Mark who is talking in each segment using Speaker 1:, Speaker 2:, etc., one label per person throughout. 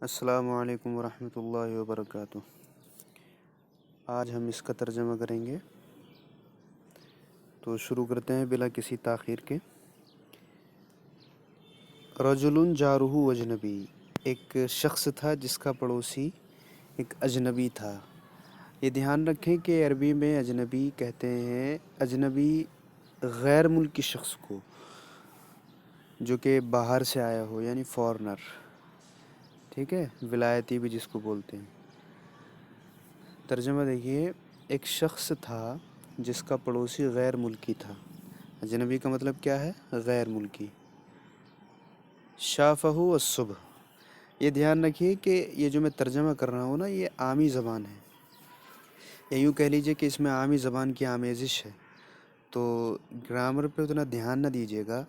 Speaker 1: السلام علیکم ورحمۃ اللہ وبرکاتہ۔ آج ہم اس کا ترجمہ کریں گے، تو شروع کرتے ہیں بلا کسی تاخیر کے۔ رجل جارہ اجنبی، ایک شخص تھا جس کا پڑوسی ایک اجنبی تھا۔ یہ دھیان رکھیں کہ عربی میں اجنبی کہتے ہیں اجنبی غیر ملکی شخص کو جو کہ باہر سے آیا ہو، یعنی فارنر، ٹھیک ہے، ولایتی بھی جس کو بولتے ہیں۔ ترجمہ دیکھیے، ایک شخص تھا جس کا پڑوسی غیر ملکی تھا۔ اجنبی کا مطلب کیا ہے؟ غیر ملکی۔ شافہ الصبح، یہ دھیان رکھیے کہ یہ جو میں ترجمہ کر رہا ہوں نا، یہ عامی زبان ہے، یا یوں کہہ لیجئے کہ اس میں عامی زبان کی آمیزش ہے، تو گرامر پہ اتنا دھیان نہ دیجیے گا،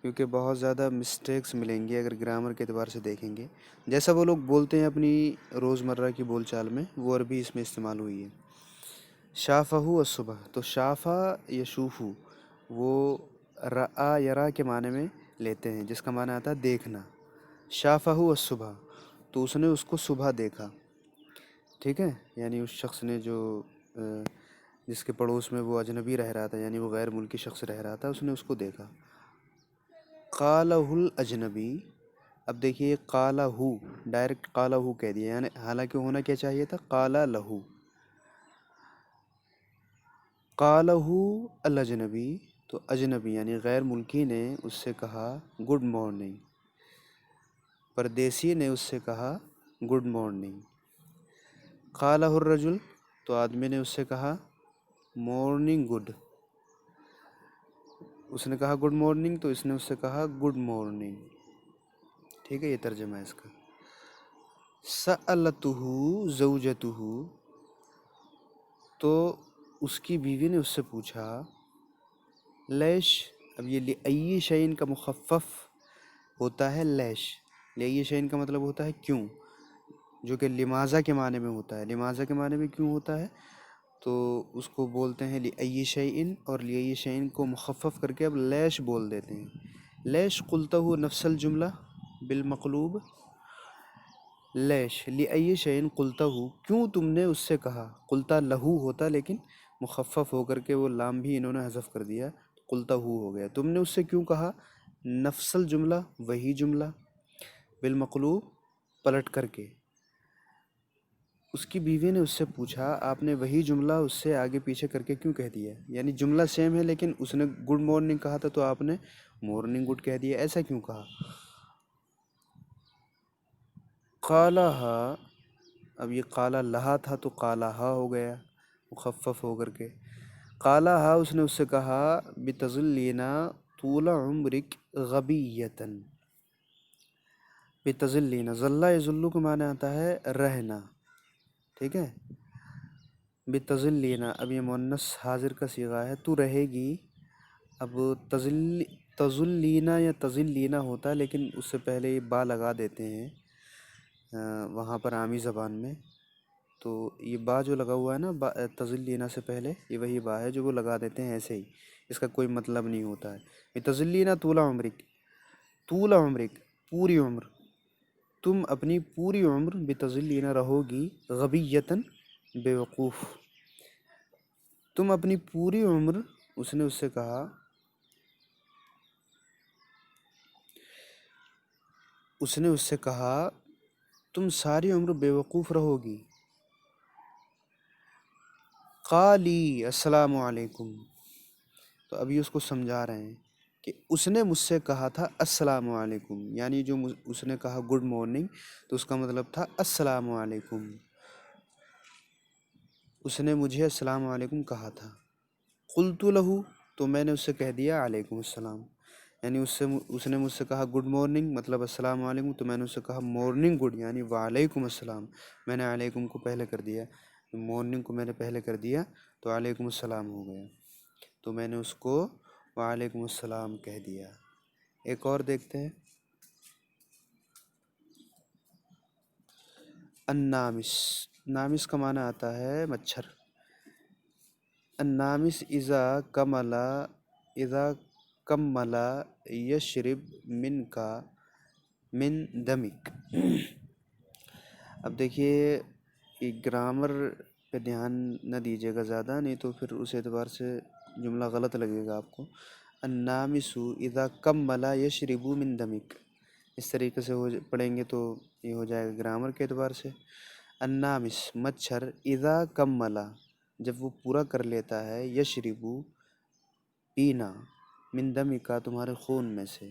Speaker 1: کیونکہ بہت زیادہ مسٹیکس ملیں گے اگر گرامر کے اعتبار سے دیکھیں گے۔ جیسا وہ لوگ بولتے ہیں اپنی روزمرہ کی بول چال میں، وہ عربی اس میں استعمال ہوئی ہے۔ شافہ الصبح، تو شافہ یشوفو وہ رآ یرا کے معنی میں لیتے ہیں، جس کا معنی آتا ہے دیکھنا۔ شافہ الصبح، تو اس نے اس کو صبح دیکھا، ٹھیک ہے، یعنی اس شخص نے جو جس کے پڑوس میں وہ اجنبی رہ رہا تھا، یعنی وہ غیر ملکی شخص رہ رہا تھا، اس نے اس کو دیکھا۔ قالہ الاجنبی، اب دیکھیے قالہ، ڈائریکٹ قالہ کہہ دیا، یعنی حالانکہ ہونا کیا چاہیے تھا؟ قالہ لہو۔ قالہ الاجنبی، تو اجنبی یعنی غیر ملکی نے اس سے کہا گڈ مارننگ، پردیسی نے اس سے کہا گڈ مارننگ۔ قالہ الرجل، تو آدمی نے اس سے کہا مارننگ گڈ، اس نے کہا گڈ مارننگ، تو اس نے اس سے کہا گڈ مارننگ، ٹھیک ہے، یہ ترجمہ ہے اس کا۔ سألتہ زوجتہ، تو اس کی بیوی نے اس سے پوچھا، لیش، اب یہ لأئی شیئن کا مخفف ہوتا ہے لیش، لأئی شیئن کا مطلب ہوتا ہے کیوں، جو کہ لماذا کے معنی میں ہوتا ہے۔ لماذا کے معنی میں کیوں ہوتا ہے، تو اس کو بولتے ہیں لأئی شیئن، اور لأئی شیئن کو مخفف کر کے اب لیش بول دیتے ہیں۔ لیش قلتہ نفس الجملہ بالمقلوب، لیش لأئی شیئن قلتہ، کیوں تم نے اس سے کہا، قلتہ لہو ہوتا لیکن مخفف ہو کر کے وہ لام بھی انہوں نے حذف کر دیا، قلتہ ہو گیا۔ تم نے اس سے کیوں کہا، نفس الجملہ، وہی جملہ، بالمقلوب، پلٹ کر کے۔ اس کی بیوی نے اس سے پوچھا آپ نے وہی جملہ اس سے آگے پیچھے کر کے کیوں کہہ دیا، یعنی جملہ سیم ہے لیکن اس نے گڈ مارننگ کہا تھا تو آپ نے مارننگ گڈ کہہ دیا، ایسا کیوں کہا۔ قالہا، اب یہ قالہ لہا تھا تو قالہا ہو گیا مخفف ہو کر کے۔ قالہا، اس نے اس سے کہا بتظلینا طول عمرک غبیۃً، بتظلینا، ظلہ یظلو کو معنی آتا ہے رہنا، ٹھیک ہے، بتظلینا، اب یہ مؤنث حاضر کا صیغہ ہے، تو رہے گی۔ اب تظلینا یا تظلینا ہوتا ہے لیکن اس سے پہلے یہ با لگا دیتے ہیں وہاں پر عامی زبان میں، تو یہ با جو لگا ہوا ہے نا، تظلینا سے پہلے، یہ وہی با ہے جو وہ لگا دیتے ہیں ایسے ہی، اس کا کوئی مطلب نہیں ہوتا ہے۔ تظلینا طول عمرک، طول عمرک، پوری عمر، تم اپنی پوری عمر بتظلینا رہو گی، غبیۃً، بے وقوف، تم اپنی پوری عمر، اس نے اس سے کہا، اس نے اس سے کہا تم ساری عمر بے وقوف رہو گی۔ قالی السلام علیکم، تو ابھی اس کو سمجھا رہے ہیں کہ اس نے مجھ سے کہا تھا السلام علیکم، یعنی جو اس نے کہا گڈ مارننگ تو اس کا مطلب تھا السلام علیکم، اس نے مجھے السلام علیکم کہا تھا۔ قلت لہو، تو میں نے اس سے کہہ دیا علیکم السلام، یعنی اس نے مجھ سے کہا گڈ مارننگ مطلب السلام علیکم، تو میں نے اس سے کہا مارننگ گڈ یعنی وعلیکم السلام، میں نے علیکم کو پہلے کر دیا، مارننگ کو میں نے پہلے کر دیا تو علیکم السلام ہو گیا، تو میں نے اس کو وعلیکم السلام کہہ دیا۔ ایک اور دیکھتے ہیں، النامس، نامس کا معنی آتا ہے مچھر۔ النامس اذا کمل یشرب من دمک، اب دیکھیے یہ گرامر پہ دھیان نہ دیجیے گا زیادہ، نہیں تو پھر اس اعتبار سے جملہ غلط لگے گا آپ کو۔ النامس اذا کمل یشرب من دمک، اس طریقے سے پڑھیں گے تو یہ ہو جائے گا گرامر کے اعتبار سے۔ النامس مچھر، اذا کمل جب وہ پورا کر لیتا ہے، یشرب پینا، من دمک تمہارے خون میں سے،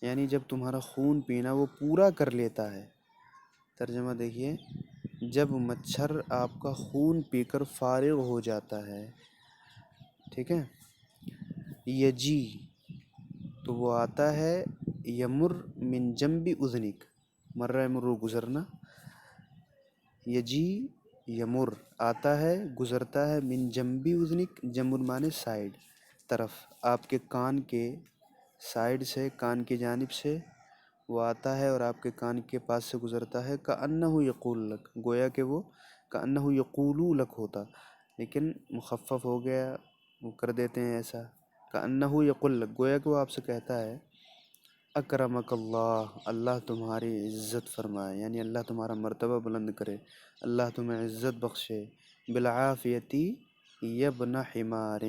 Speaker 1: یعنی جب تمہارا خون پینا وہ پورا کر لیتا ہے۔ ترجمہ دیکھیے، جب مچھر آپ کا خون پی کر فارغ ہو جاتا ہے، ٹھیک ہے، یجی تو وہ آتا ہے، یمر من جنب اذنک، مر یمر گزرنا، یجی یمر آتا ہے گزرتا ہے، من جنب اذنک، جنب مانے سائڈ، طرف، آپ کے کان کے سائڈ سے، کان کی جانب سے وہ آتا ہے اور آپ کے کان کے پاس سے گزرتا ہے۔ کأنہ یقول لک، گویا کہ وہ کأنہ یقول لک ہوتا، لیکن مخفف ہو گیا، وہ کر دیتے ہیں ایسا، کأنہ یقول لک، گویا کہ وہ آپ سے کہتا ہے، اکرمک اللہ، اللہ تمہاری عزت فرمائے، یعنی اللہ تمہارا مرتبہ بلند کرے، اللہ تمہیں عزت بخشے، بالعافیتی یبن حمار،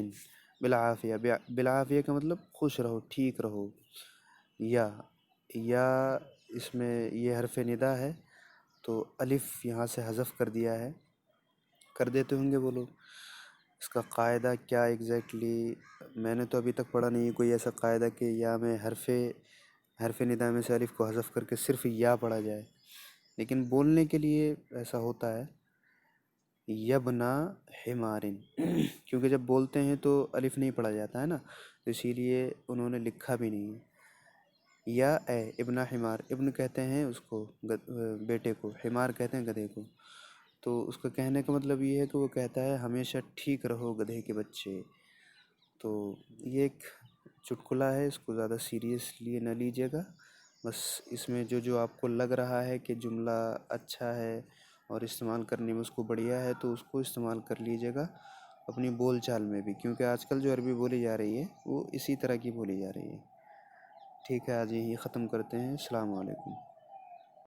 Speaker 1: بالعافیہ، بالعافیہ کا مطلب خوش رہو، ٹھیک رہو، یا اس میں یہ حرف ندا ہے تو الف یہاں سے حذف کر دیا ہے، کر دیتے ہوں گے وہ لوگ۔ اس کا قاعدہ کیا ایگزیکٹلی میں نے تو ابھی تک پڑھا نہیں ہے کوئی ایسا قاعدہ کہ یا میں حرف ندا میں سے الف کو حذف کر کے صرف یا پڑھا جائے، لیکن بولنے کے لیے ایسا ہوتا ہے، یبنا حمارن، کیونکہ جب بولتے ہیں تو الف نہیں پڑھا جاتا ہے نا، تو اسی لیے انہوں نے لکھا بھی نہیں ہے۔ یا اے ابن حمار، ابن کہتے ہیں اس کو بیٹے کو، حمار کہتے ہیں گدھے کو، تو اس کا کہنے کا مطلب یہ ہے کہ وہ کہتا ہے ہمیشہ ٹھیک رہو گدھے کے بچے۔ تو یہ ایک چٹکلا ہے، اس کو زیادہ سیریسلی نہ لیجیے گا، بس اس میں جو آپ کو لگ رہا ہے کہ جملہ اچھا ہے اور استعمال کرنے میں اس کو بڑھیا ہے تو اس کو استعمال کر لیجیے گا اپنی بول چال میں بھی، کیونکہ آج کل جو عربی بولی جا رہی ہے وہ اسی طرح کی بولی جا رہی ہے۔ ٹھیک ہے، آج یہی ختم کرتے ہیں، السلام علیکم۔